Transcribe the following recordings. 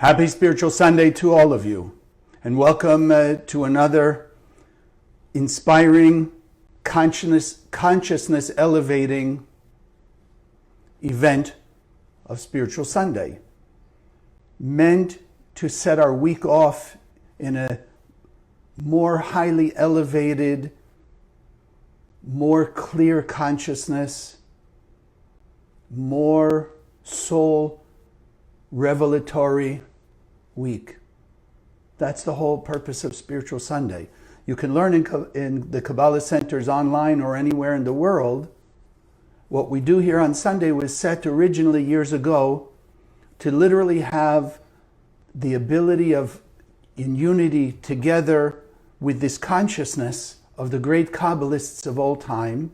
Happy Spiritual Sunday to all of you, and welcome to another inspiring, consciousness elevating event of Spiritual Sunday, meant to set our week off in a more highly elevated, more clear consciousness, more soul revelatory week. That's the whole purpose of Spiritual Sunday. You can learn in the Kabbalah centers online or anywhere in the world. What we do here on Sunday was set originally years ago to literally have the ability of, in unity together with this consciousness of the great Kabbalists of all time,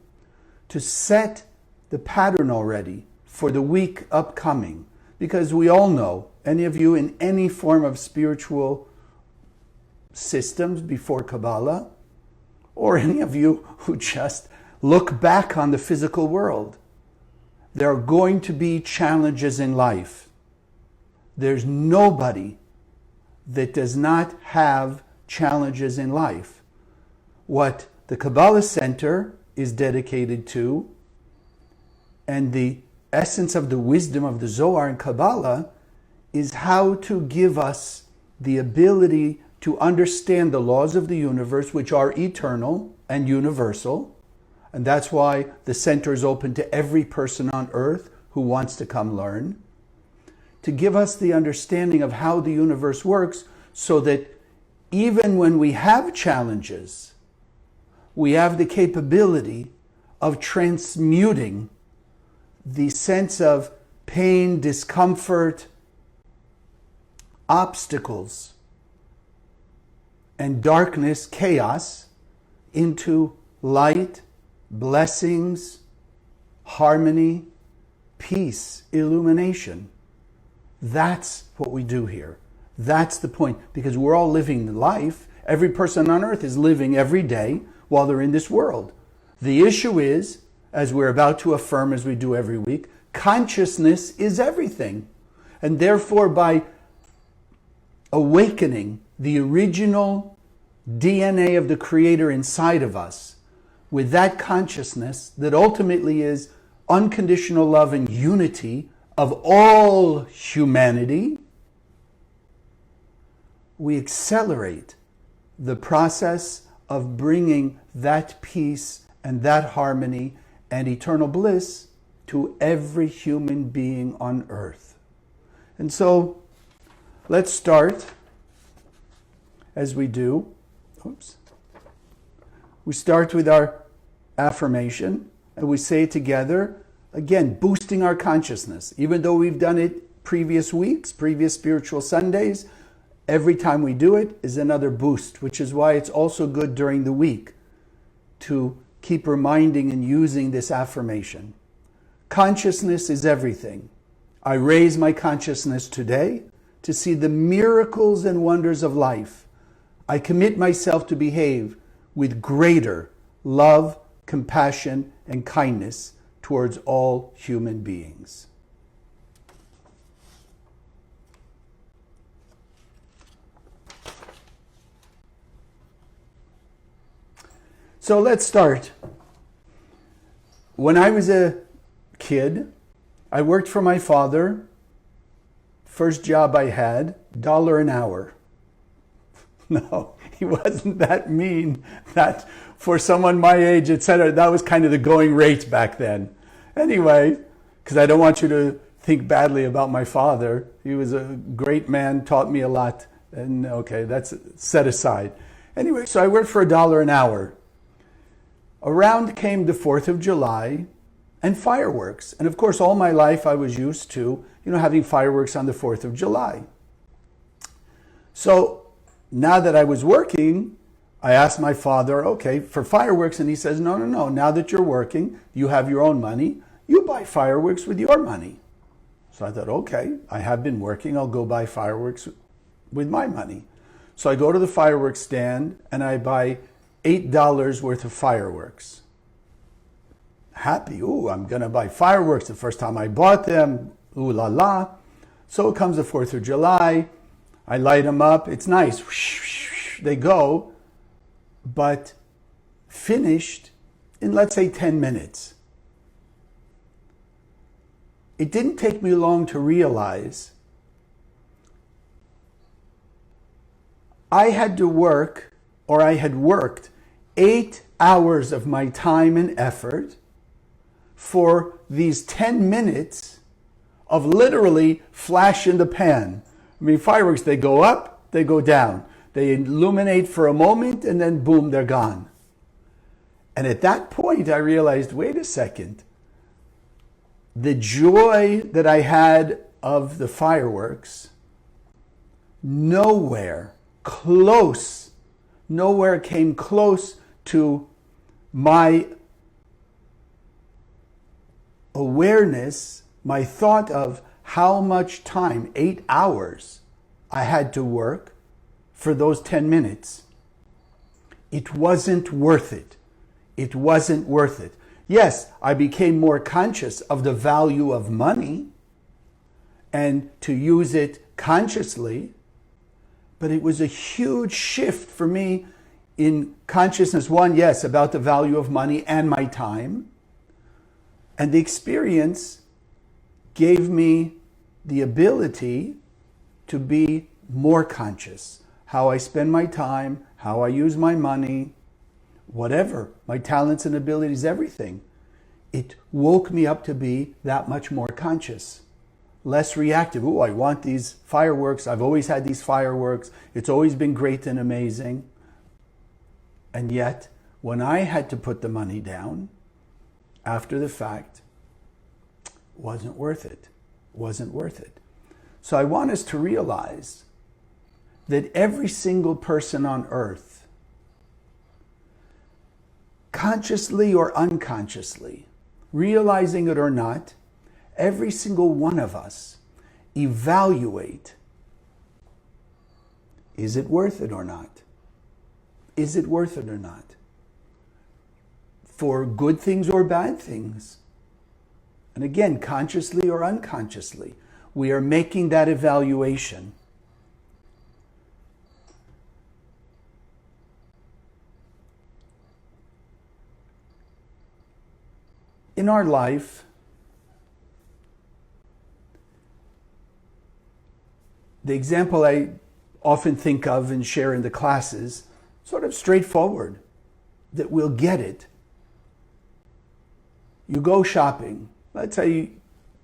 to set the pattern already for the week upcoming. Because we all know, any of you in any form of spiritual systems before Kabbalah, or any of you who just look back on the physical world, there are going to be challenges in life. There's nobody that does not have challenges in life. What the Kabbalah Center is dedicated to, and the essence of the wisdom of the Zohar and Kabbalah, is how to give us the ability to understand the laws of the universe, which are eternal and universal. And that's why the center is open to every person on earth who wants to come learn. To give us the understanding of how the universe works, so that even when we have challenges, we have the capability of transmuting the sense of pain, discomfort, obstacles, and darkness, chaos, into light, blessings, harmony, peace, illumination. That's what we do here. That's the point, because we're all living life. Every person on earth is living every day while they're in this world. The issue is, as we're about to affirm as we do every week, consciousness is everything. And therefore, by awakening the original DNA of the Creator inside of us, with that consciousness that ultimately is unconditional love and unity of all humanity, we accelerate the process of bringing that peace and that harmony and eternal bliss to every human being on earth. And so, let's start as we do. We start with our affirmation, and we say it together, again, boosting our consciousness. Even though we've done it previous weeks, previous Spiritual Sundays, every time we do it is another boost, which is why it's also good during the week to keep reminding and using this affirmation. Consciousness is everything. I raise my consciousness today to see the miracles and wonders of life. I commit myself to behave with greater love, compassion, and kindness towards all human beings. So let's start. When I was a kid, I worked for my father. First job I had, $1 an hour. No, he wasn't that mean. That for someone my age, etc., that was kind of the going rate back then. Anyway, because I don't want you to think badly about my father. He was a great man, taught me a lot. And okay, that's set aside. Anyway, so I worked for $1 an hour. Around came the 4th of July and fireworks. And of course, all my life I was used to, having fireworks on the 4th of July. So now that I was working, I asked my father, okay, for fireworks. And he says, no. Now that you're working, you have your own money. You buy fireworks with your money. So I thought, okay, I have been working. I'll go buy fireworks with my money. So I go to the fireworks stand and I buy $8 worth of fireworks. Happy, I'm going to buy fireworks. The first time I bought them, ooh la la. So it comes the 4th of July. I light them up. It's nice. They go, but finished in, let's say, 10 minutes. It didn't take me long to realize I had to work, or I had worked 8 hours of my time and effort for these 10 minutes of literally flash in the pan. I mean, fireworks, they go up, they go down. They illuminate for a moment, and then boom, they're gone. And at that point, I realized, wait a second. The joy that I had of the fireworks, nowhere came close to my awareness, my thought of how much time, 8 hours, I had to work for those 10 minutes. It wasn't worth it. It wasn't worth it. Yes, I became more conscious of the value of money and to use it consciously, but it was a huge shift for me in consciousness. One, yes, about the value of money and my time. And the experience gave me the ability to be more conscious. How I spend my time, how I use my money, whatever, my talents and abilities, everything. It woke me up to be that much more conscious, less reactive. Oh, I want these fireworks. I've always had these fireworks. It's always been great and amazing. And yet, when I had to put the money down, after the fact, wasn't worth it. Wasn't worth it. So I want us to realize that every single person on earth, consciously or unconsciously, realizing it or not, every single one of us evaluate, is it worth it or not? Is it worth it or not? For good things or bad things. And again, consciously or unconsciously, we are making that evaluation. In our life, the example I often think of and share in the classes, sort of straightforward, that we'll get it. You go shopping. Let's say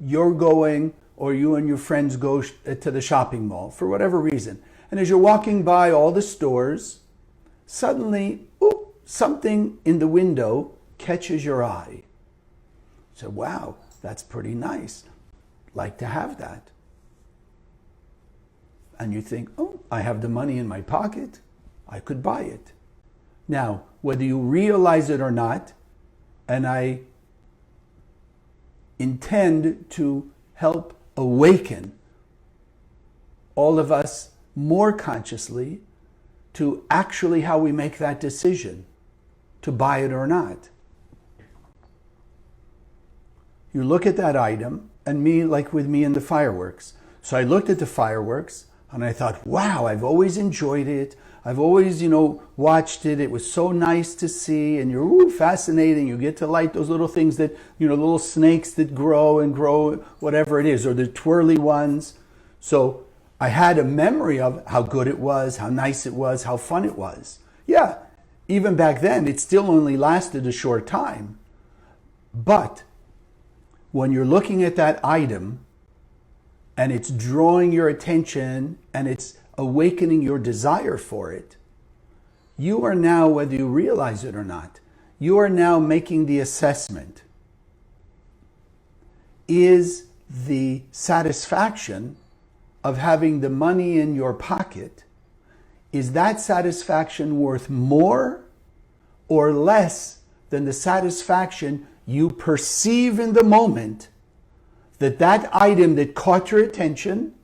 you're going, or you and your friends go to the shopping mall for whatever reason. And as you're walking by all the stores, suddenly, something in the window catches your eye. So, wow, that's pretty nice. Like to have that. And you think, oh, I have the money in my pocket. I could buy it. Now, whether you realize it or not, and I intend to help awaken all of us more consciously to actually how we make that decision to buy it or not. You look at that item, and me, like with me in the fireworks. So I looked at the fireworks, and I thought, wow, I've always enjoyed it. I've always, watched it. It was so nice to see, and you're fascinating. You get to light those little things that, little snakes that grow and grow, whatever it is, or the twirly ones. So I had a memory of how good it was, how nice it was, how fun it was. Yeah, even back then, it still only lasted a short time. But when you're looking at that item and it's drawing your attention and it's awakening your desire for it, you are now, whether you realize it or not, you are now making the assessment. Is the satisfaction of having the money in your pocket, is that satisfaction worth more or less than the satisfaction you perceive in the moment that that item that caught your attention,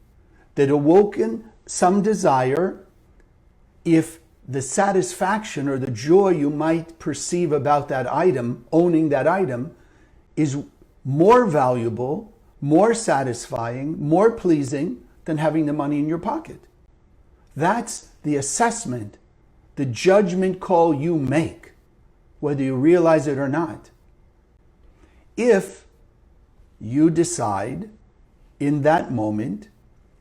that awoken some desire, if the satisfaction or the joy you might perceive about that item, owning that item, is more valuable, more satisfying, more pleasing than having the money in your pocket? That's the assessment, the judgment call you make, whether you realize it or not. If you decide in that moment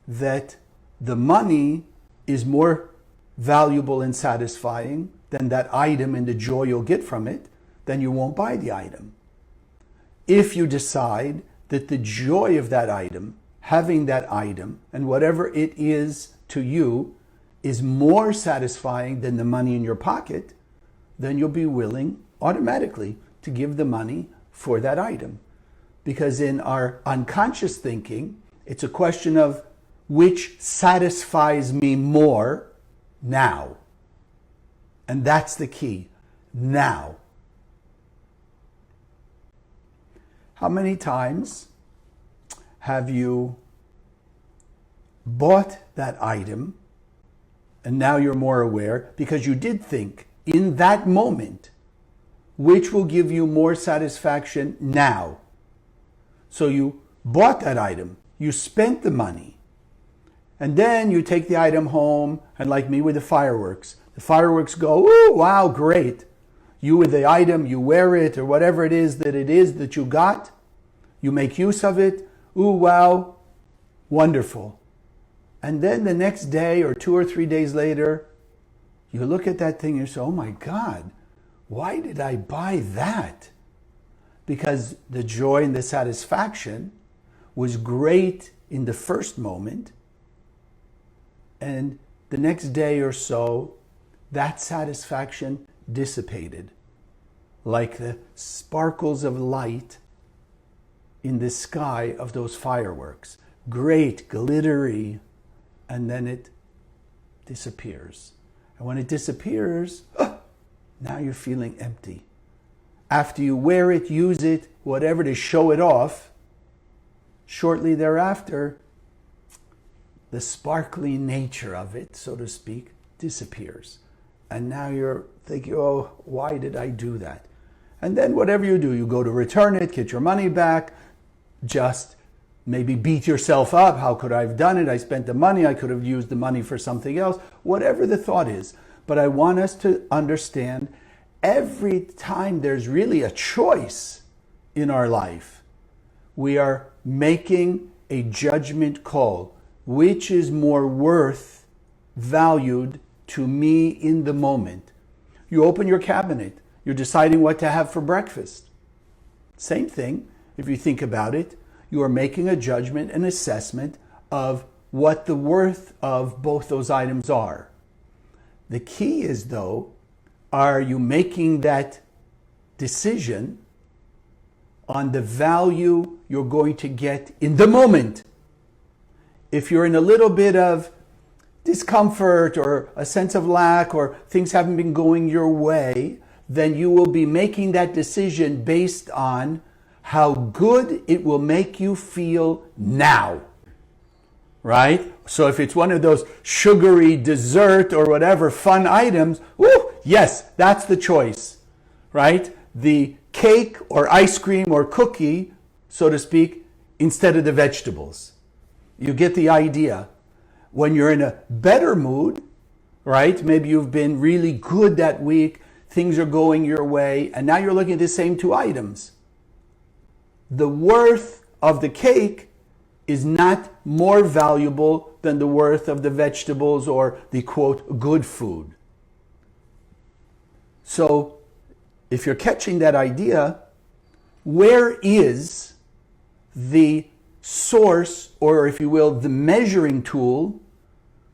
that the money is more valuable and satisfying than that item and the joy you'll get from it, then you won't buy the item. If you decide that the joy of that item, having that item, and whatever it is to you, is more satisfying than the money in your pocket, then you'll be willing automatically to give the money for that item. Because in our unconscious thinking, it's a question of which satisfies me more now. And that's the key, now. How many times have you bought that item and now you're more aware because you did think in that moment which will give you more satisfaction now? So you bought that item, you spent the money, and then you take the item home, and like me with the fireworks go, ooh, wow, great. You with the item, you wear it, or whatever it is that you got, you make use of it, ooh, wow, wonderful. And then the next day or 2 or 3 days later, you look at that thing and you say, oh my God, why did I buy that? Because the joy and the satisfaction was great in the first moment, and the next day or so, that satisfaction dissipated, like the sparkles of light in the sky of those fireworks. Great, glittery, and then it disappears. And when it disappears, now you're feeling empty. After you wear it, use it, whatever, to show it off, shortly thereafter, the sparkly nature of it, so to speak, disappears. And now you're thinking, oh, why did I do that? And then whatever you do, you go to return it, get your money back, just maybe beat yourself up. How could I have done it? I spent the money. I could have used the money for something else. Whatever the thought is. But I want us to understand every time there's really a choice in our life, we are making a judgment call. Which is more worth, valued to me in the moment? You open your cabinet, you're deciding what to have for breakfast. Same thing, if you think about it, you are making a judgment, an assessment of what the worth of both those items are. The key is, though, are you making that decision on the value you're going to get in the moment? If you're in a little bit of discomfort or a sense of lack or things haven't been going your way, then you will be making that decision based on how good it will make you feel now, right? So if it's one of those sugary dessert or whatever fun items, woo, yes, that's the choice, right? The cake or ice cream or cookie, so to speak, instead of the vegetables. You get the idea. When you're in a better mood, right? Maybe you've been really good that week, things are going your way, and now you're looking at the same two items. The worth of the cake is not more valuable than the worth of the vegetables or the, quote, good food. So, if you're catching that idea, where is the source, or if you will, the measuring tool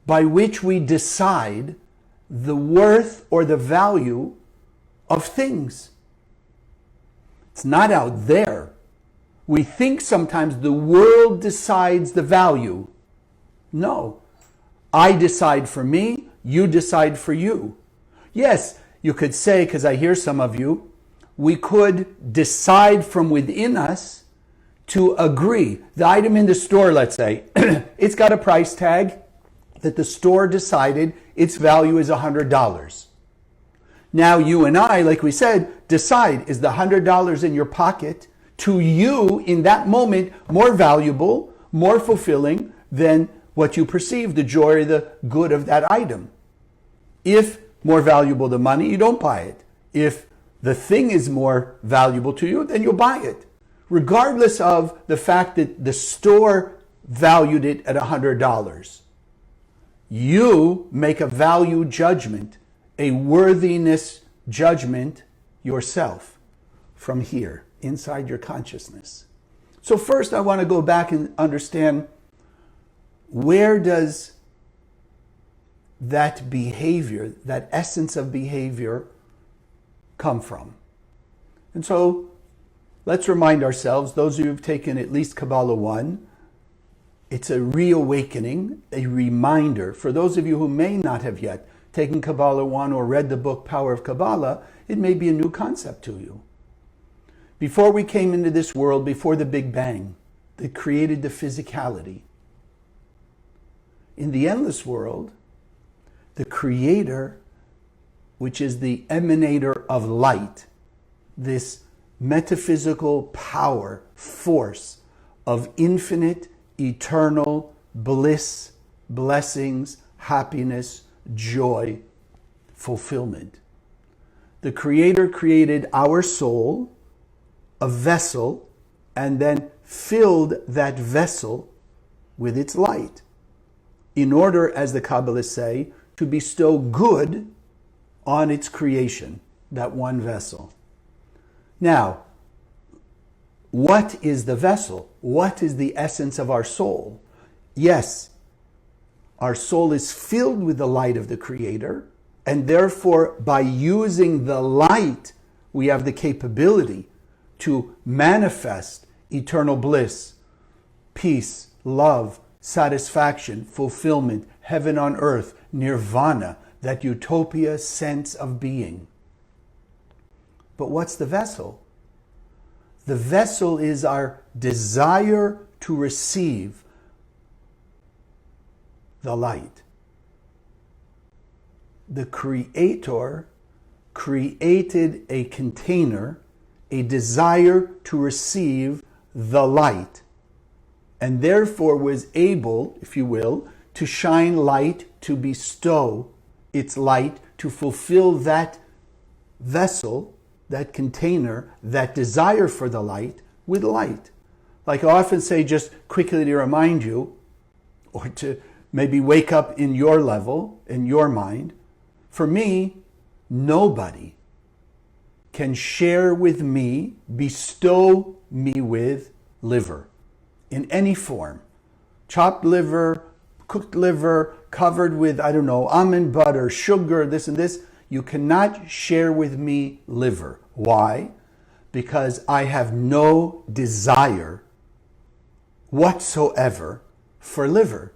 by which we decide the worth or the value of things? It's not out there. We think sometimes the world decides the value. No. I decide for me, you decide for you. Yes, you could say, because I hear some of you, we could decide from within us to agree. The item in the store, let's say, it's got a price tag that the store decided its value is $100. Now you and I, like we said, decide, is the $100 in your pocket to you in that moment more valuable, more fulfilling than what you perceive, the joy or the good of that item. If more valuable the money, you don't buy it. If the thing is more valuable to you, then you'll buy it, regardless of the fact that the store valued it at $100. You make a value judgment, a worthiness judgment yourself from here, inside your consciousness. So first I want to go back and understand, where does that behavior, that essence of behavior, come from? And so let's remind ourselves, those of you who've taken at least Kabbalah 1, it's a reawakening, a reminder. For those of you who may not have yet taken Kabbalah 1 or read the book Power of Kabbalah, it may be a new concept to you. Before we came into this world, before the Big Bang that created the physicality, in the endless world, the creator, which is the emanator of light, this metaphysical power, force of infinite, eternal bliss, blessings, happiness, joy, fulfillment. The creator created our soul, a vessel, and then filled that vessel with its light, in order, as the Kabbalists say, to bestow good on its creation, that one vessel. Now, what is the vessel? What is the essence of our soul? Yes, our soul is filled with the light of the Creator, and therefore, by using the light, we have the capability to manifest eternal bliss, peace, love, satisfaction, fulfillment, heaven on earth, nirvana, that utopia sense of being. But what's the vessel? The vessel is our desire to receive the light. The Creator created a container, a desire to receive the light, and therefore was able, if you will, to shine light, to bestow its light, to fulfill that vessel, that container, that desire for the light, with light. Like I often say, just quickly to remind you, or to maybe wake up in your level, in your mind, for me, nobody can share with me, bestow me with liver in any form. Chopped liver, cooked liver, covered with, almond butter, sugar, this and this. You cannot share with me liver. Why? Because I have no desire whatsoever for liver.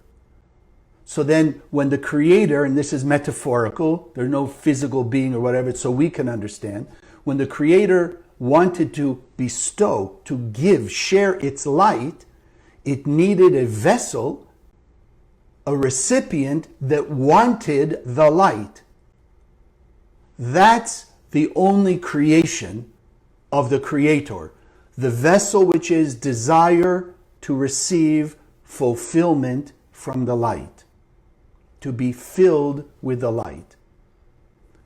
So then when the Creator, and this is metaphorical, there's no physical being or whatever, so we can understand, when the Creator wanted to bestow, to give, share its light, it needed a vessel, a recipient that wanted the light. That's the only creation of the Creator. The vessel which is desire to receive fulfillment from the light, to be filled with the light.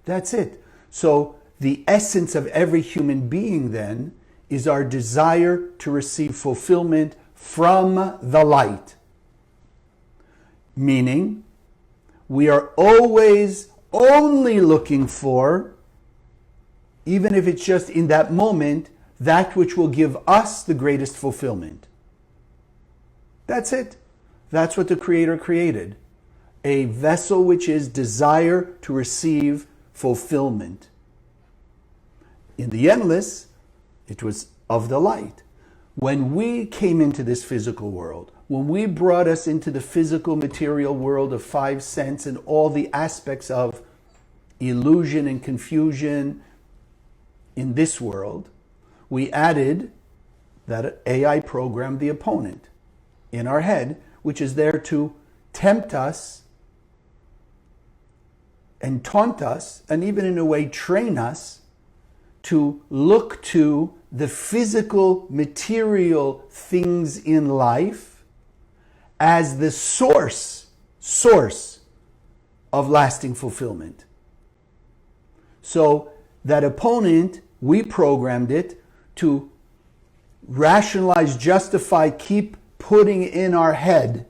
That's it. So the essence of every human being then is our desire to receive fulfillment from the light. Meaning, we are always only looking for, even if it's just in that moment, that which will give us the greatest fulfillment. That's it. That's what the Creator created. A vessel which is desire to receive fulfillment. In the endless, it was of the light. When we came into this physical world, when we brought us into the physical material world of five sense and all the aspects of illusion and confusion in this world, we added that AI program, the opponent, in our head, which is there to tempt us and taunt us, and even in a way train us to look to the physical material things in life as the source of lasting fulfillment. So that opponent, we programmed it to rationalize, justify, keep putting in our head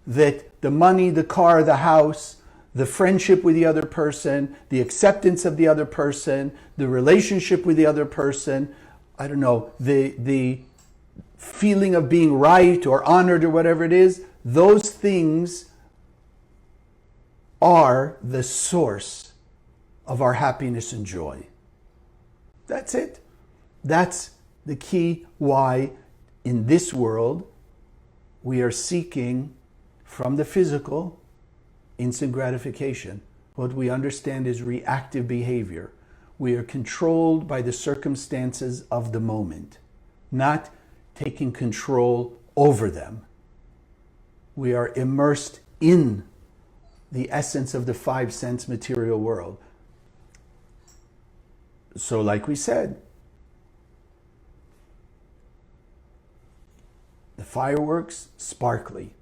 that the money, the car, the house, the friendship with the other person, the acceptance of the other person, the relationship with the other person, I don't know, the feeling of being right or honored or whatever it is, those things are the source of our happiness and joy. That's it. That's the key why in this world we are seeking from the physical instant gratification. What we understand is reactive behavior. We are controlled by the circumstances of the moment, not taking control over them. We are immersed in the essence of the five sense material world. So like we said, the fireworks, sparkly,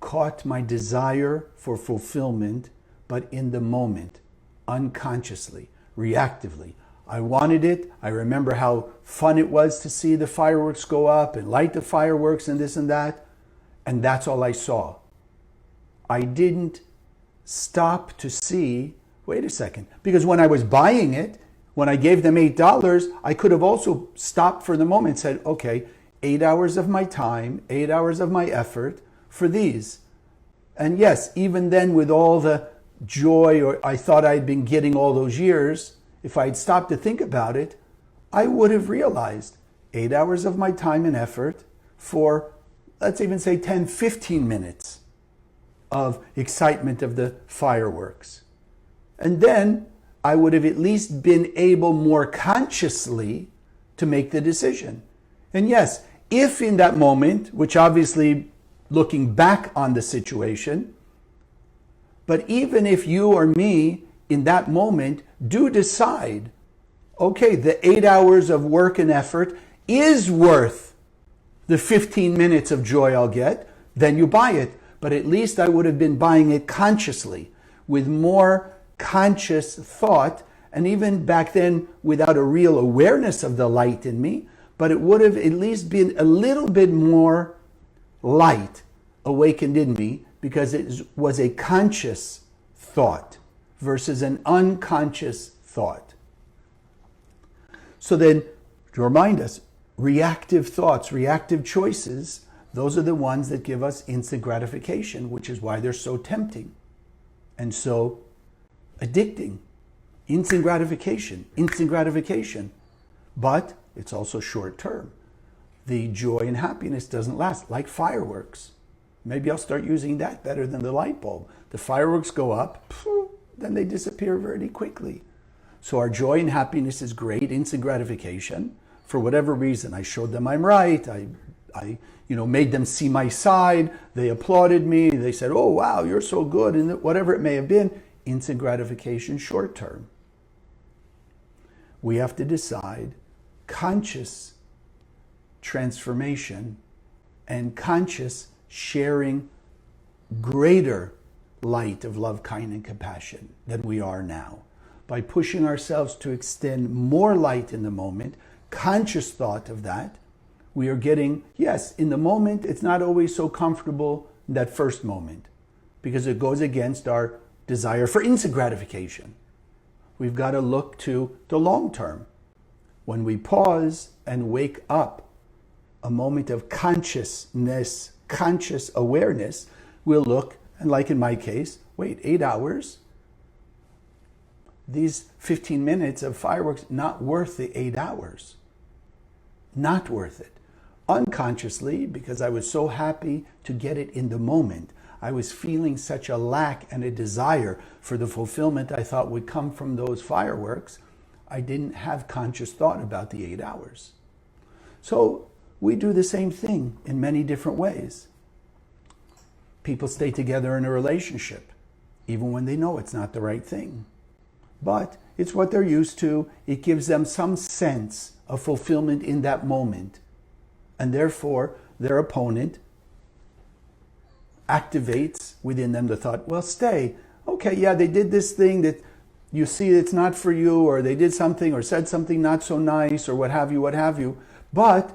caught my desire for fulfillment, but in the moment, unconsciously, reactively. I wanted it. I remember how fun it was to see the fireworks go up and light the fireworks and this and that. And that's all I saw. I didn't stop to see, wait a second, because when I was buying it, when I gave them $8, I could have also stopped for the moment and said, okay, 8 hours of my time, 8 hours of my effort for these. And yes, even then with all the joy or I thought I'd been getting all those years, if I'd stopped to think about it, I would have realized 8 hours of my time and effort for, let's even say 10, 15 minutes of excitement of the fireworks. And then I would have at least been able more consciously to make the decision. And yes, if in that moment, which obviously looking back on the situation, but even if you or me in that moment do decide, okay, the 8 hours of work and effort is worth the 15 minutes of joy I'll get, then you buy it. But at least I would have been buying it consciously, with more conscious thought, and even back then without a real awareness of the light in me, but it would have at least been a little bit more light awakened in me because it was a conscious thought versus an unconscious thought. So then, to remind us, reactive thoughts, reactive choices, those are the ones that give us instant gratification, which is why they're so tempting and so addicting. Instant gratification, instant gratification. But it's also short term. The joy and happiness doesn't last, like fireworks. Maybe I'll start using that better than the light bulb. The fireworks go up, then they disappear very quickly. So our joy and happiness is great, instant gratification. For whatever reason, I showed them I'm right. I made them see my side. They applauded me. They said, oh, wow, you're so good. And whatever it may have been, instant gratification, short term. We have to decide conscious transformation and conscious sharing greater light of love, kind, and compassion than we are now. By pushing ourselves to extend more light in the moment, conscious thought of that, we are getting, yes, in the moment, it's not always so comfortable in that first moment because it goes against our desire for instant gratification. We've got to look to the long term. When we pause and wake up, a moment of consciousness, conscious awareness, we'll look, and like in my case, wait, 8 hours? These 15 minutes of fireworks, not worth the 8 hours. Not worth it. Unconsciously, because I was so happy to get it in the moment. I was feeling such a lack and a desire for the fulfillment I thought would come from those fireworks. I didn't have conscious thought about the 8 hours. So we do the same thing in many different ways. People stay together in a relationship, even when they know it's not the right thing. But it's what they're used to. It gives them some sense of fulfillment in that moment. And therefore, their opponent activates within them the thought, well, stay. Okay, yeah, they did this thing that you see it's not for you, or they did something or said something not so nice, or what have you. But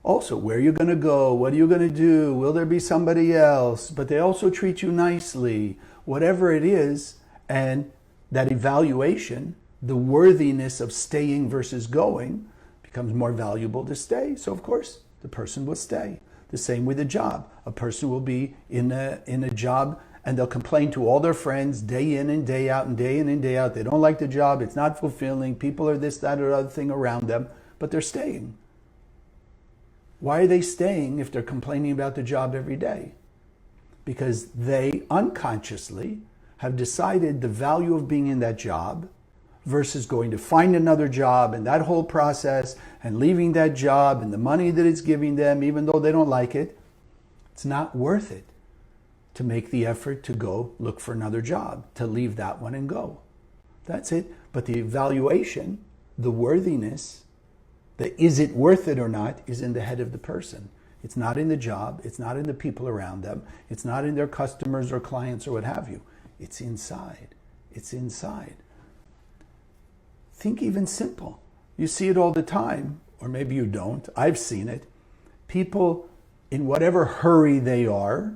also, where are you going to go? What are you going to do? Will there be somebody else? But they also treat you nicely. Whatever it is, and that evaluation, the worthiness of staying versus going, becomes more valuable to stay. So of course, the person will stay. The same with a job. A person will be in a job and they'll complain to all their friends day in and day out and day in and day out. They don't like the job. It's not fulfilling. People are this, that, or other thing around them, but they're staying. Why are they staying if they're complaining about the job every day? Because they unconsciously have decided the value of being in that job versus going to find another job, and that whole process and leaving that job and the money that it's giving them, even though they don't like it, it's not worth it to make the effort to go look for another job, to leave that one and go. That's it. But the evaluation, the worthiness, the is it worth it or not, is in the head of the person. It's not in the job. It's not in the people around them. It's not in their customers or clients or what have you. It's inside. It's inside. Think even simple. You see it all the time, or maybe you don't. I've seen it. People, in whatever hurry they are,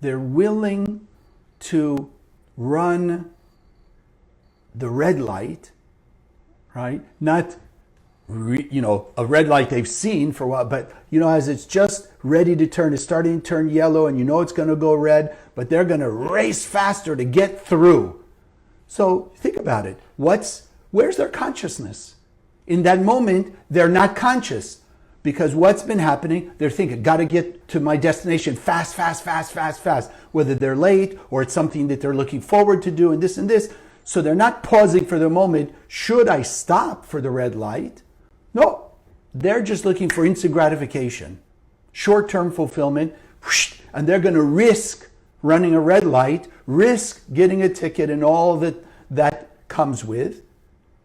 they're willing to run the red light, right? Not, a red light they've seen for a while, but, as it's just ready to turn, it's starting to turn yellow and it's going to go red, but they're going to race faster to get through. So think about it. Where's their consciousness? In that moment, they're not conscious. Because what's been happening, they're thinking, got to get to my destination fast. Whether they're late or it's something that they're looking forward to do and this. So they're not pausing for the moment. Should I stop for the red light? No, they're just looking for instant gratification, short-term fulfillment, and they're going to risk running a red light, risk getting a ticket and all that comes with,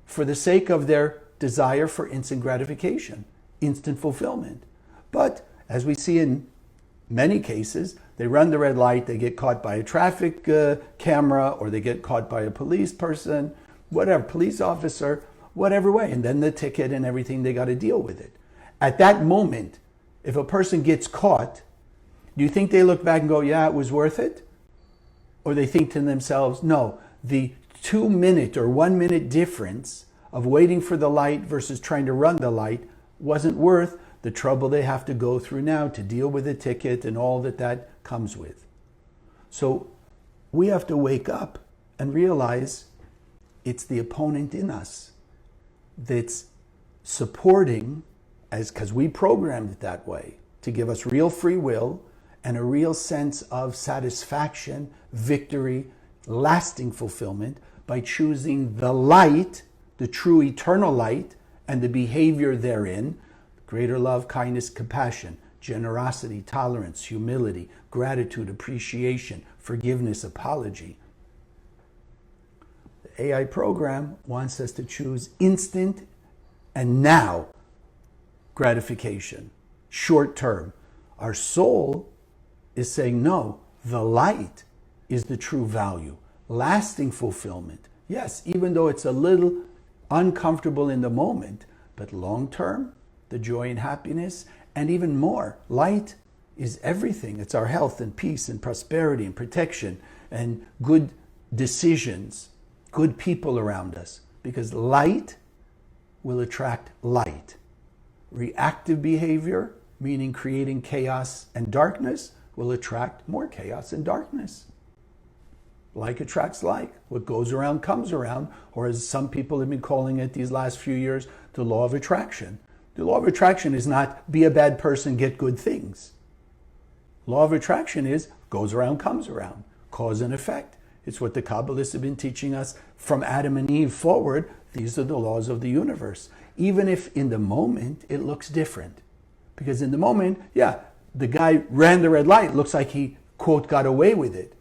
for the sake of their desire for instant gratification. Instant fulfillment. But as we see in many cases, they run the red light, they get caught by a traffic camera, or they get caught by a police person, whatever, police officer, whatever way, and then the ticket and everything, they got to deal with it. At that moment, if a person gets caught, do you think they look back and go, yeah, it was worth it? Or they think to themselves, no, the 2-minute or 1-minute difference of waiting for the light versus trying to run the light wasn't worth the trouble they have to go through now to deal with the ticket and all that comes with. So we have to wake up and realize it's the opponent in us that's supporting, because we programmed it that way, to give us real free will and a real sense of satisfaction, victory, lasting fulfillment by choosing the light, the true eternal light, and the behavior therein: greater love, kindness, compassion, generosity, tolerance, humility, gratitude, appreciation, forgiveness, apology. The AI program wants us to choose instant and now gratification, short term. Our soul is saying, no, the light is the true value, lasting fulfillment. Yes, even though it's a little uncomfortable in the moment, but long term, the joy and happiness, and even more, light is everything. It's our health and peace and prosperity and protection and good decisions, good people around us, because light will attract light. Reactive behavior, meaning creating chaos and darkness, will attract more chaos and darkness. Like attracts like. What goes around comes around, or as some people have been calling it these last few years, the law of attraction. The law of attraction is not be a bad person, get good things. Law of attraction is goes around, comes around, cause and effect. It's what the Kabbalists have been teaching us from Adam and Eve forward. These are the laws of the universe. Even if in the moment it looks different. Because in the moment, yeah, the guy ran the red light, looks like he, quote, got away with it.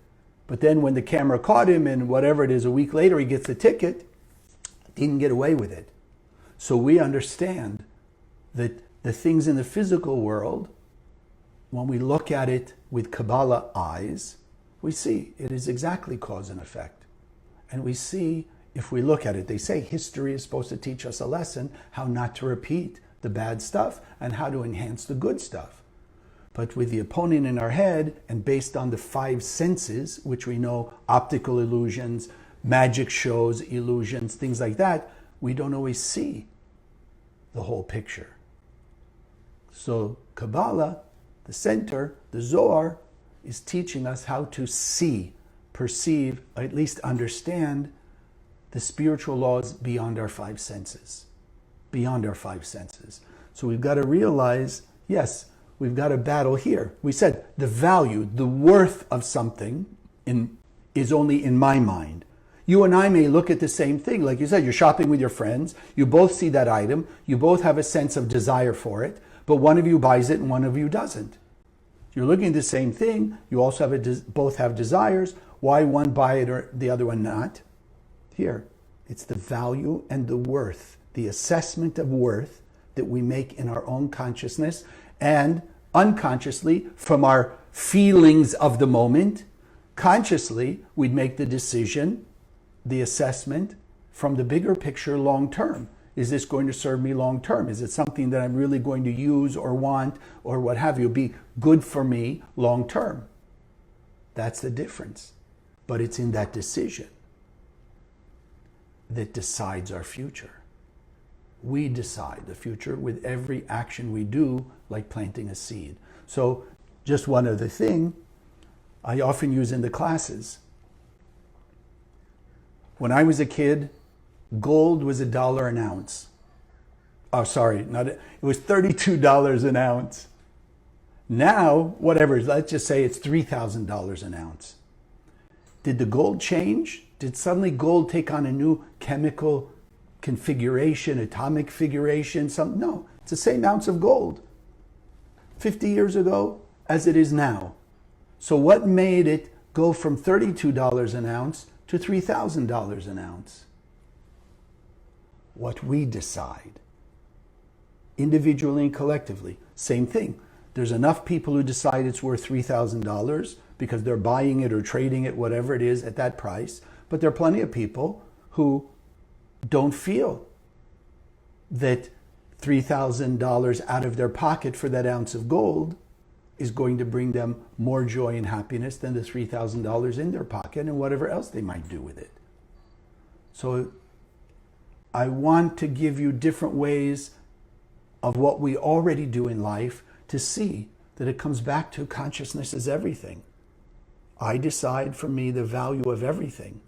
But then when the camera caught him and whatever it is, a week later he gets the ticket, didn't get away with it. So we understand that the things in the physical world, when we look at it with Kabbalah eyes, we see it is exactly cause and effect. And we see, if we look at it, they say history is supposed to teach us a lesson, how not to repeat the bad stuff and how to enhance the good stuff. But with the opponent in our head, and based on the five senses, which we know, optical illusions, magic shows, illusions, things like that, we don't always see the whole picture. So Kabbalah, the center, the Zohar, is teaching us how to see, perceive, or at least understand the spiritual laws beyond our five senses. Beyond our five senses. So we've got to realize, yes, we've got a battle here. We said the value, the worth of something is only in my mind. You and I may look at the same thing. Like you said, you're shopping with your friends. You both see that item. You both have a sense of desire for it. But one of you buys it and one of you doesn't. You're looking at the same thing. You also have both have desires. Why one buy it or the other one not? Here, it's the value and the worth, the assessment of worth that we make in our own consciousness, and unconsciously from our feelings of the moment. Consciously, we'd make the decision, the assessment from the bigger picture long term. Is this going to serve me long term? Is it something that I'm really going to use or want or what have you, be good for me long term? That's the difference. But it's in that decision that decides our future. We decide the future with every action we do, like planting a seed. So just one other thing I often use in the classes. When I was a kid, gold was $1 an ounce. Oh, sorry, it was $32 an ounce. Now, whatever, let's just say it's $3,000 an ounce. Did the gold change? Did suddenly gold take on a new chemical configuration, atomic configuration? No, it's the same ounce of gold 50 years ago as it is now. So what made it go from $32 an ounce to $3,000 an ounce? What we decide, individually and collectively. Same thing. There's enough people who decide it's worth $3,000 because they're buying it or trading it, whatever it is, at that price. But there are plenty of people who don't feel that $3,000 out of their pocket for that ounce of gold is going to bring them more joy and happiness than the $3,000 in their pocket and whatever else they might do with it. So I want to give you different ways of what we already do in life to see that it comes back to consciousness is everything. I decide for me the value of everything.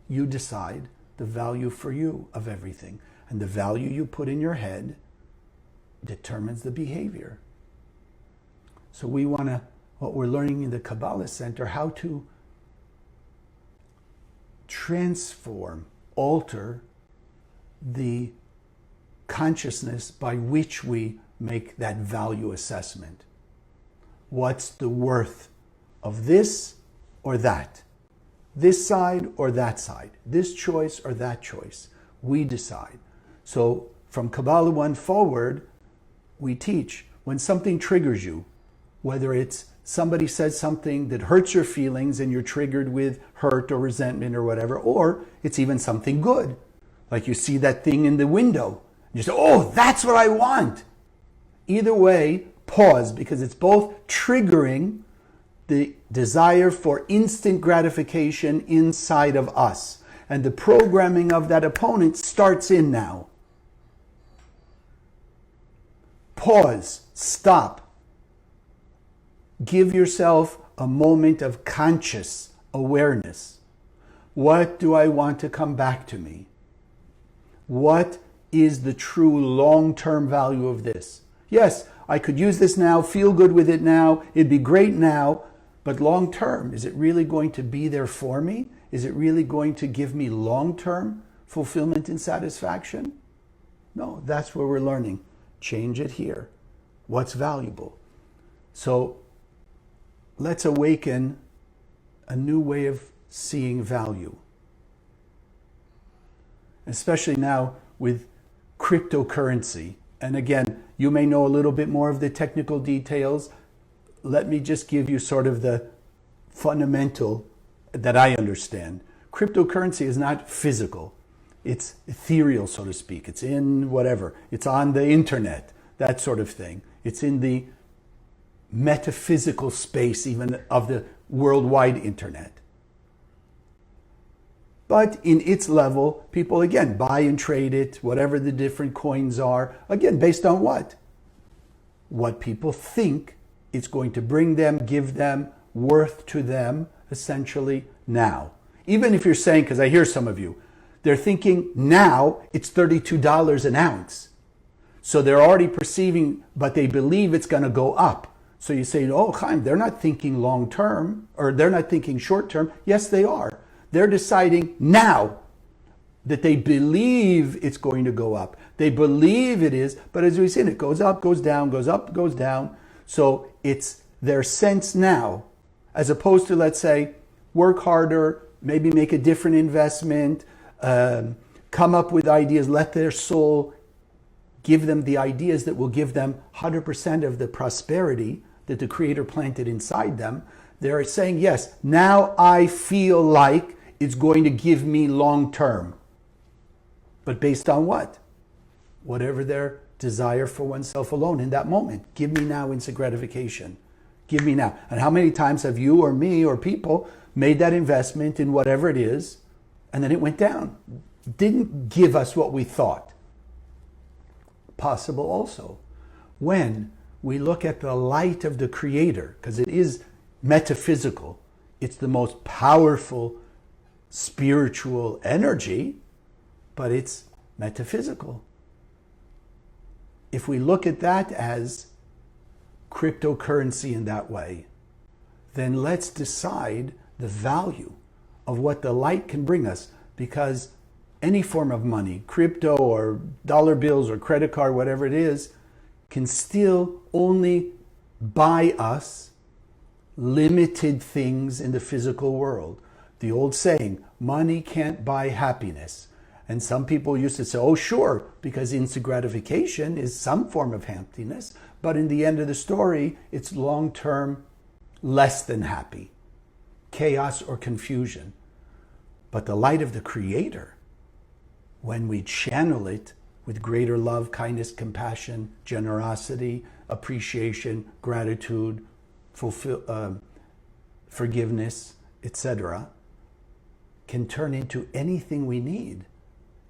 You decide the value for you of everything. And the value you put in your head determines the behavior. So we want to, what we're learning in the Kabbalah Center, how to transform, alter the consciousness by which we make that value assessment. What's the worth of this or that? This side or that side? This choice or that choice? We decide. So from Kabbalah 1 forward, we teach when something triggers you, whether it's somebody says something that hurts your feelings and you're triggered with hurt or resentment or whatever, or it's even something good. Like you see that thing in the window. You say, oh, that's what I want. Either way, pause, because it's both triggering the desire for instant gratification inside of us. And the programming of that opponent starts in now. Pause, stop. Give yourself a moment of conscious awareness. What do I want to come back to me? What is the true long-term value of this? Yes, I could use this now, feel good with it now, it'd be great now, but long-term, is it really going to be there for me? Is it really going to give me long-term fulfillment and satisfaction? No, that's where we're learning. Change it here. What's valuable? So let's awaken a new way of seeing value. Especially now with cryptocurrency. And again, you may know a little bit more of the technical details. let me just give you sort of the fundamental that I understand. Cryptocurrency is not physical. It's ethereal, so to speak. It's in whatever. It's on the internet, that sort of thing. It's in the metaphysical space even of the worldwide internet. But in its level, people, again, buy and trade it, whatever the different coins are. Again, based on what? What people think it's going to bring them, give them, worth to them, essentially, now. Even if you're saying, because I hear some of you, they're thinking now it's $32 an ounce. So they're already perceiving, but they believe it's going to go up. So you say, oh, Chaim, they're not thinking long term, or they're not thinking short term. Yes, they are. They're deciding now that they believe it's going to go up. They believe it is, but as we've seen, it goes up, goes down, goes up, goes down. So it's their sense now, as opposed to, let's say, work harder, maybe make a different investment, come up with ideas, let their soul give them the ideas that will give them 100% of the prosperity that the Creator planted inside them. They're saying, yes, now I feel like it's going to give me long term. But based on what? Whatever their desire for oneself alone in that moment. Give me now instant gratification. Give me now. And how many times have you or me or people made that investment in whatever it is, and then it went down? Didn't give us what we thought. Possible also. When we look at the light of the Creator, because it is metaphysical, it's the most powerful spiritual energy, but it's metaphysical. If we look at that as cryptocurrency in that way, then let's decide the value of what the light can bring us, because any form of money, crypto or dollar bills or credit card, whatever it is, can still only buy us limited things in the physical world. The old saying, money can't buy happiness. And some people used to say, oh, sure, because instant gratification is some form of happiness. But in the end of the story, it's long-term less than happy, chaos or confusion. But the light of the Creator, when we channel it with greater love, kindness, compassion, generosity, appreciation, gratitude, forgiveness, etc., can turn into anything we need,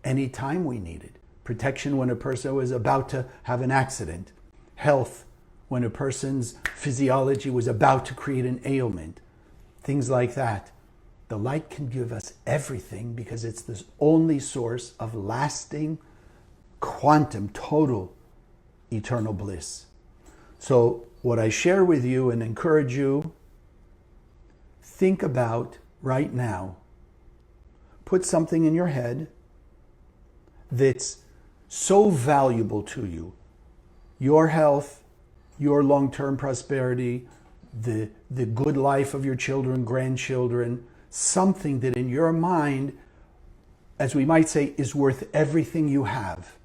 anytime we need it. Protection when a person was about to have an accident. Health when a person's physiology was about to create an ailment. Things like that. The light can give us everything because it's the only source of lasting, quantum, total, eternal bliss. So what I share with you and encourage you, think about right now. Put something in your head that's so valuable to you. Your health, your long-term prosperity, the good life of your children, grandchildren, something that in your mind, as we might say, is worth everything you have.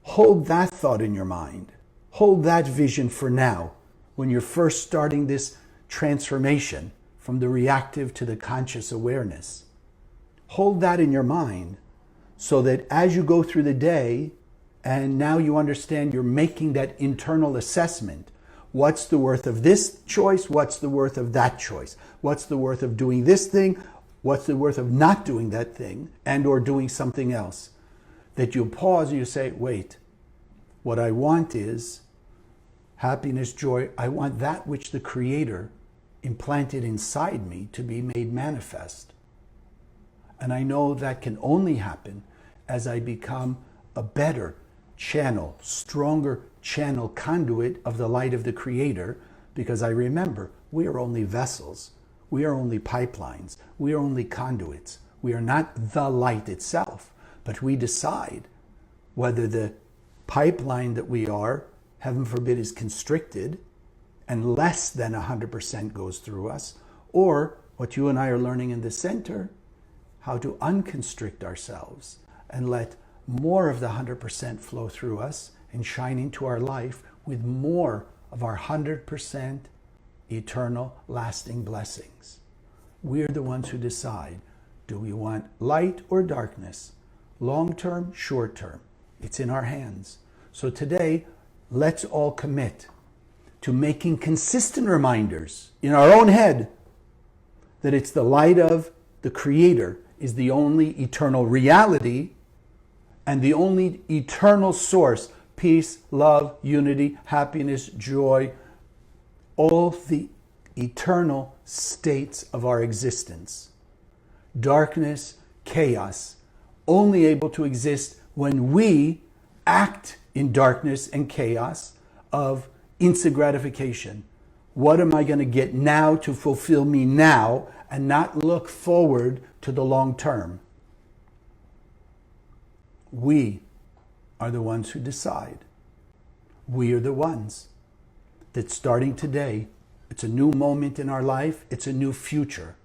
Hold that thought in your mind. Hold that vision for now, when you're first starting this transformation from the reactive to the conscious awareness. Hold that in your mind so that as you go through the day, and now you understand you're making that internal assessment. What's the worth of this choice? What's the worth of that choice? What's the worth of doing this thing? What's the worth of not doing that thing and or doing something else? That you pause and you say, wait, what I want is happiness, joy. I want that which the Creator implanted inside me to be made manifest. And I know that can only happen as I become a better channel, stronger channel conduit of the light of the Creator, because I remember we are only vessels. We are only pipelines. We are only conduits. We are not the light itself, but we decide whether the pipeline that we are, heaven forbid, is constricted and less than 100% goes through us, or what you and I are learning in the center, how to unconstrict ourselves and let more of the 100% flow through us and shine into our life with more of our 100% eternal lasting blessings. We're the ones who decide, do we want light or darkness? Long term, short term. It's in our hands. So today, let's all commit to making consistent reminders in our own head that it's the light of the Creator is the only eternal reality and the only eternal source, peace, love, unity, happiness, joy, all the eternal states of our existence. Darkness, chaos, only able to exist when we act in darkness and chaos of instant gratification. What am I going to get now to fulfill me now and not look forward to the long term? We are the ones who decide. We are the ones that starting today, it's a new moment in our life, it's a new future.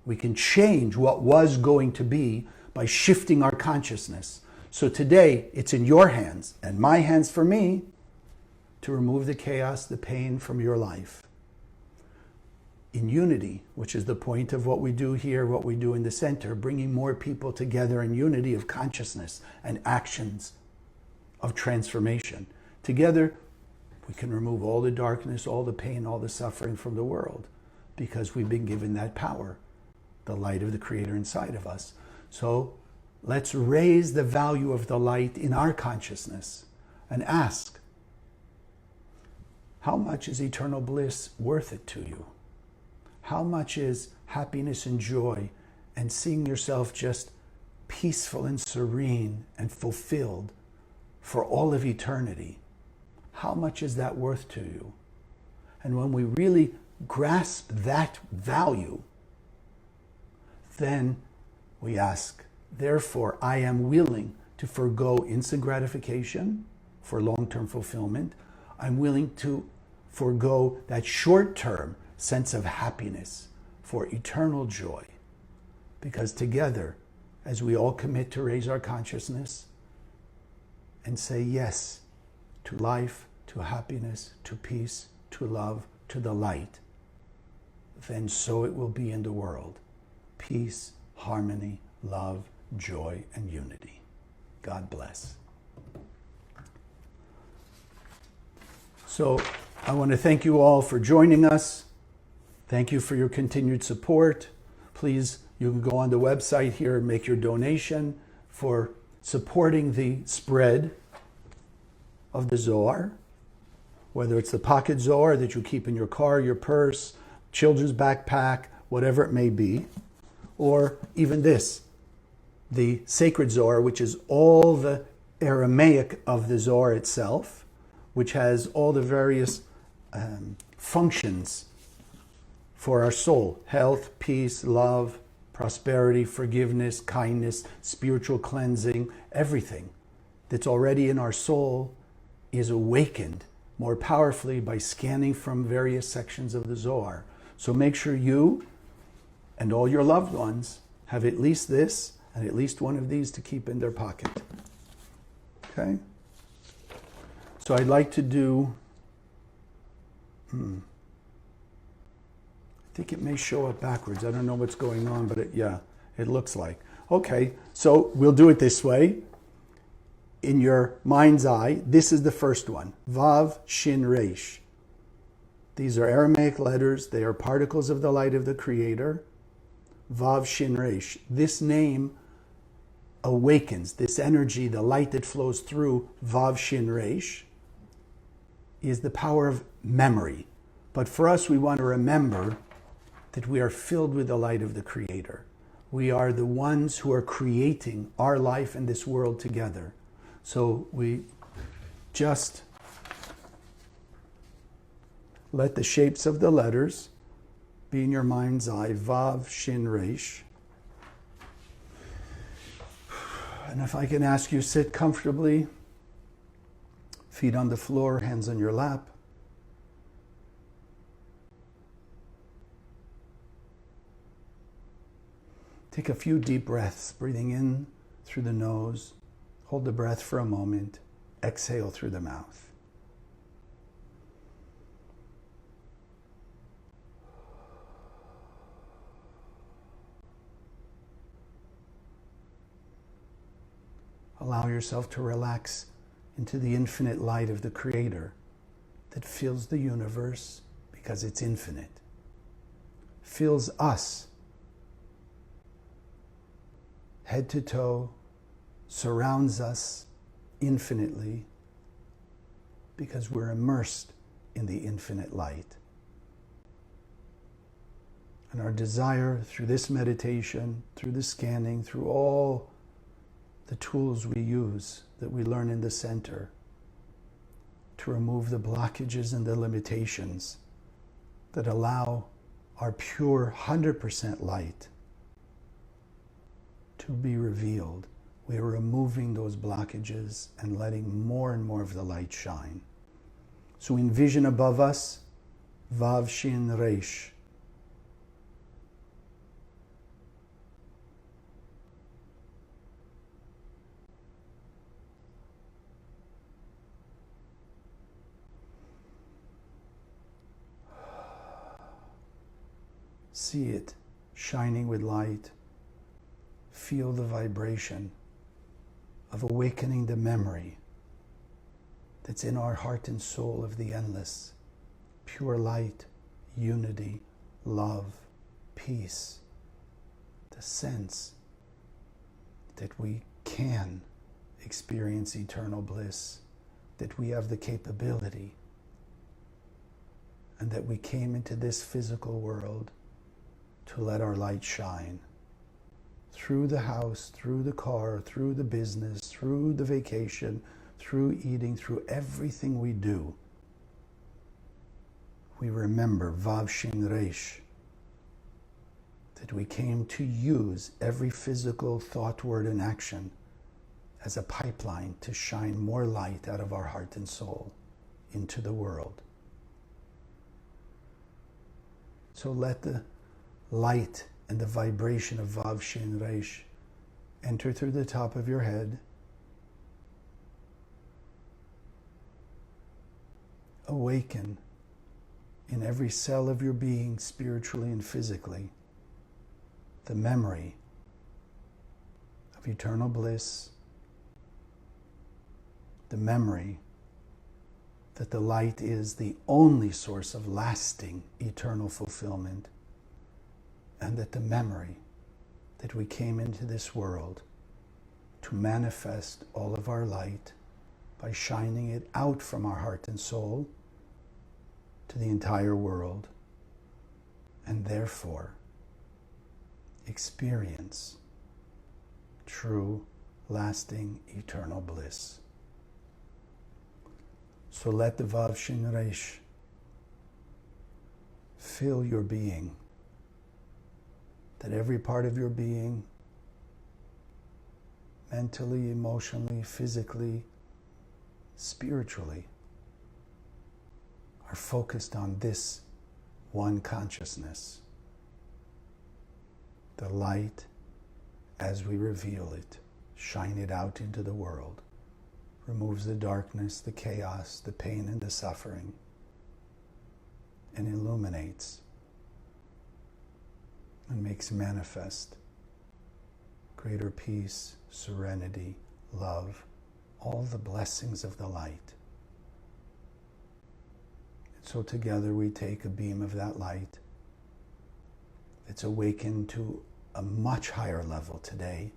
We can change what was going to be by shifting our consciousness. So today, it's in your hands and my hands for me to remove the chaos, the pain from your life. In unity, which is the point of what we do here, what we do in the center, bringing more people together in unity of consciousness and actions of transformation. Together, we can remove all the darkness, all the pain, all the suffering from the world because we've been given that power, the light of the Creator inside of us. So let's raise the value of the light in our consciousness and ask, how much is eternal bliss worth it to you? How much is happiness and joy and seeing yourself just peaceful and serene and fulfilled for all of eternity? How much is that worth to you? And when we really grasp that value, then we ask, therefore, I am willing to forego instant gratification for long-term fulfillment. I'm willing to forego that short-term sense of happiness for eternal joy. Because together, as we all commit to raise our consciousness and say yes to life, to happiness, to peace, to love, to the light, then so it will be in the world. Peace, harmony, love, joy, and unity. God bless. So I want to thank you all for joining us. Thank you for your continued support. Please, you can go on the website here and make your donation for supporting the spread of the Zohar, whether it's the pocket Zohar that you keep in your car, your purse, children's backpack, whatever it may be, or even this, the sacred Zohar, which is all the Aramaic of the Zohar itself, which has all the various functions for our soul: health, peace, love, prosperity, forgiveness, kindness, spiritual cleansing. Everything that's already in our soul is awakened more powerfully by scanning from various sections of the Zohar. So make sure you and all your loved ones have at least this and at least one of these to keep in their pocket. Okay? So I'd like to do, I think it may show up backwards. I don't know what's going on, but it looks like. Okay, so we'll do it this way. In your mind's eye, this is the first one, Vav Shin Resh. These are Aramaic letters. They are particles of the light of the Creator. Vav Shin Resh. This name awakens, this energy, the light that flows through Vav Shin Resh is the power of memory. But for us, we want to remember that we are filled with the light of the Creator. We are the ones who are creating our life and this world together. So we just let the shapes of the letters be in your mind's eye, Vav Shin Resh. And if I can ask you, sit comfortably, feet on the floor, hands on your lap. Take a few deep breaths, breathing in through the nose. Hold the breath for a moment. Exhale through the mouth. Allow yourself to relax into the infinite light of the Creator that fills the universe because it's infinite, fills us head to toe, surrounds us infinitely because we're immersed in the infinite light. And our desire through this meditation, through the scanning, through all the tools we use that we learn in the center to remove the blockages and the limitations that allow our pure 100% light to be revealed. We are removing those blockages and letting more and more of the light shine. So envision above us Vav Shin Reish. See it shining with light. Feel the vibration of awakening the memory that's in our heart and soul of the endless. Pure light, unity, love, peace. The sense that we can experience eternal bliss, that we have the capability, and that we came into this physical world to let our light shine through the house, through the car, through the business, through the vacation, through eating, through everything we do. We remember Vav Shin Reish, that we came to use every physical thought, word, and action as a pipeline to shine more light out of our heart and soul into the world. So let the light and the vibration of Vav Shin Reish enter through the top of your head, awaken in every cell of your being, spiritually and physically, the memory of eternal bliss, the memory that the light is the only source of lasting eternal fulfillment, and that the memory that we came into this world to manifest all of our light by shining it out from our heart and soul to the entire world, and therefore experience true, lasting, eternal bliss. So let the Vav Shin Reish fill your being, that every part of your being, mentally, emotionally, physically, spiritually, are focused on this one consciousness. The light, as we reveal it, shine it out into the world, removes the darkness, the chaos, the pain, and the suffering, and illuminates and makes manifest greater peace, serenity, love, all the blessings of the light. And so together we take a beam of that light that's awakened to a much higher level today,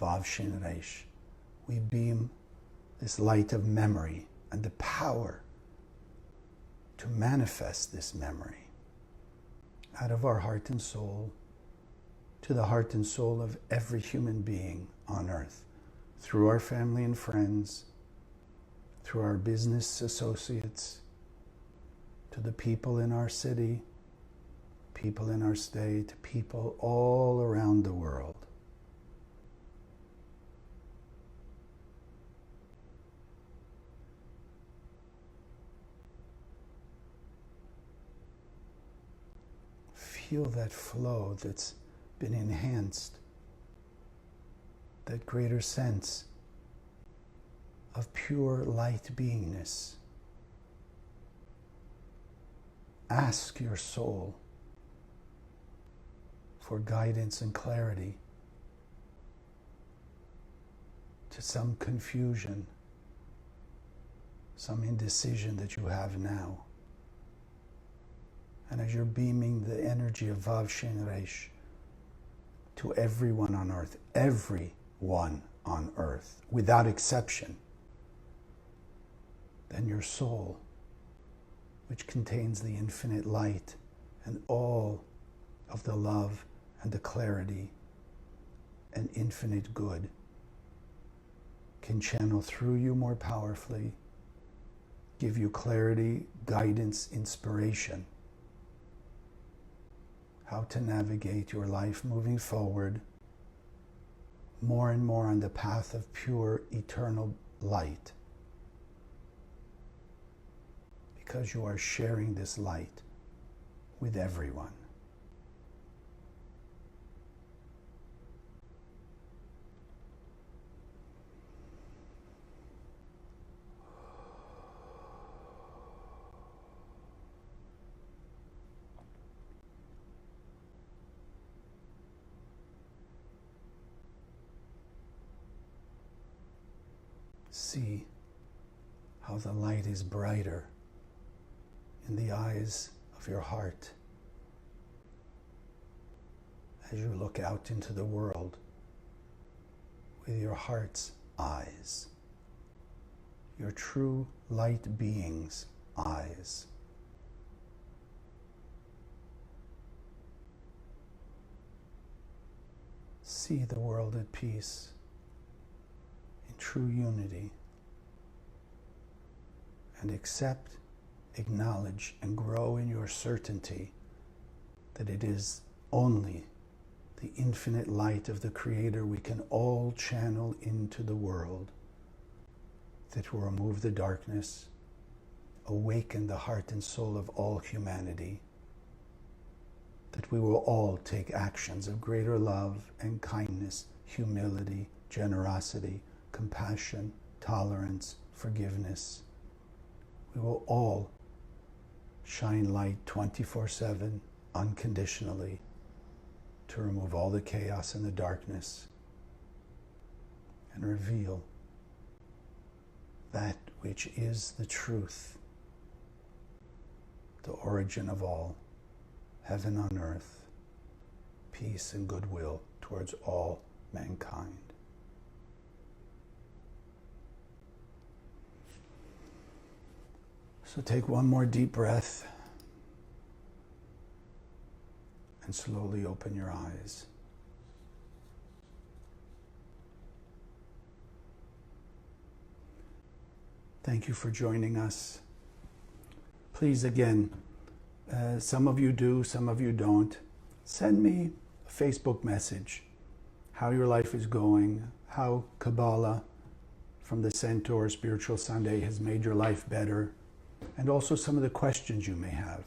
Vav Shin Reish. We beam this light of memory and the power to manifest this memory out of our heart and soul to the heart and soul of every human being on earth, through our family and friends, through our business associates, to the people in our city, people in our state, people all around the world. Feel that flow that's been enhanced, that greater sense of pure light beingness. Ask your soul for guidance and clarity. to some confusion, some indecision that you have now. And as you're beaming the energy of Vav Shin Resh to everyone on earth, without exception, then your soul, which contains the infinite light and all of the love and the clarity and infinite good, can channel through you more powerfully, give you clarity, guidance, inspiration, how to navigate your life moving forward more and more on the path of pure eternal light, because you are sharing this light with everyone. See how the light is brighter in the eyes of your heart as you look out into the world with your heart's eyes, your true light being's eyes. See the world at peace, in true unity, and accept, acknowledge, and grow in your certainty that it is only the infinite light of the Creator we can all channel into the world that will remove the darkness, awaken the heart and soul of all humanity, that we will all take actions of greater love and kindness, humility, generosity, compassion, tolerance, forgiveness. We will all shine light 24/7, unconditionally, to remove all the chaos and the darkness and reveal that which is the truth, the origin of all, heaven on earth, peace and goodwill towards all mankind. So take one more deep breath and slowly open your eyes. Thank you for joining us. Please, again, some of you do, some of you don't. Send me a Facebook message, how your life is going, how Kabbalah from the Centaur Spiritual Sunday has made your life better, and also some of the questions you may have,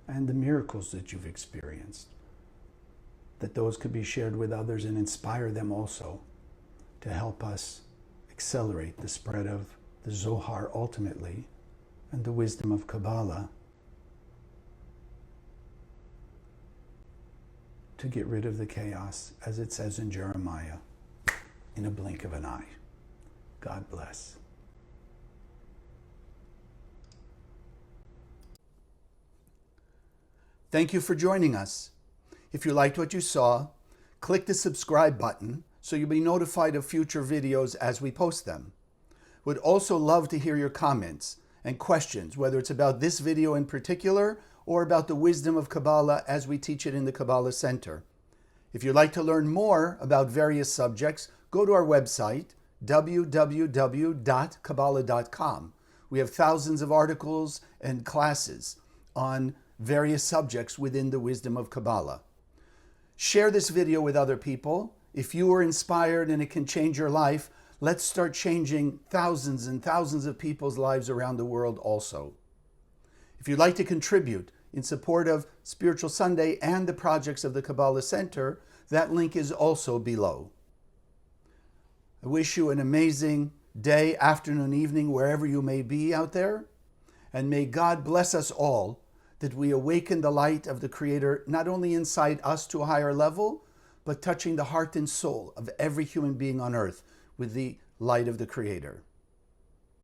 and the miracles that you've experienced, that those could be shared with others and inspire them also to help us accelerate the spread of the Zohar ultimately, and the wisdom of Kabbalah, to get rid of the chaos, as it says in Jeremiah, in a blink of an eye. God bless. Thank you for joining us. If you liked what you saw, click the subscribe button so you'll be notified of future videos as we post them. Would also love to hear your comments and questions, whether it's about this video in particular or about the wisdom of Kabbalah as we teach it in the Kabbalah Center. If you'd like to learn more about various subjects, go to our website, www.kabbalah.com. We have thousands of articles and classes on various subjects within the wisdom of Kabbalah. Share this video with other people. If you were inspired and it can change your life, let's start changing thousands and thousands of people's lives around the world also. If you'd like to contribute in support of Spiritual Sunday and the projects of the Kabbalah Center, that link is also below. I wish you an amazing day, afternoon, evening, wherever you may be out there. And may God bless us all, that we awaken the light of the Creator, not only inside us to a higher level, but touching the heart and soul of every human being on earth with the light of the Creator.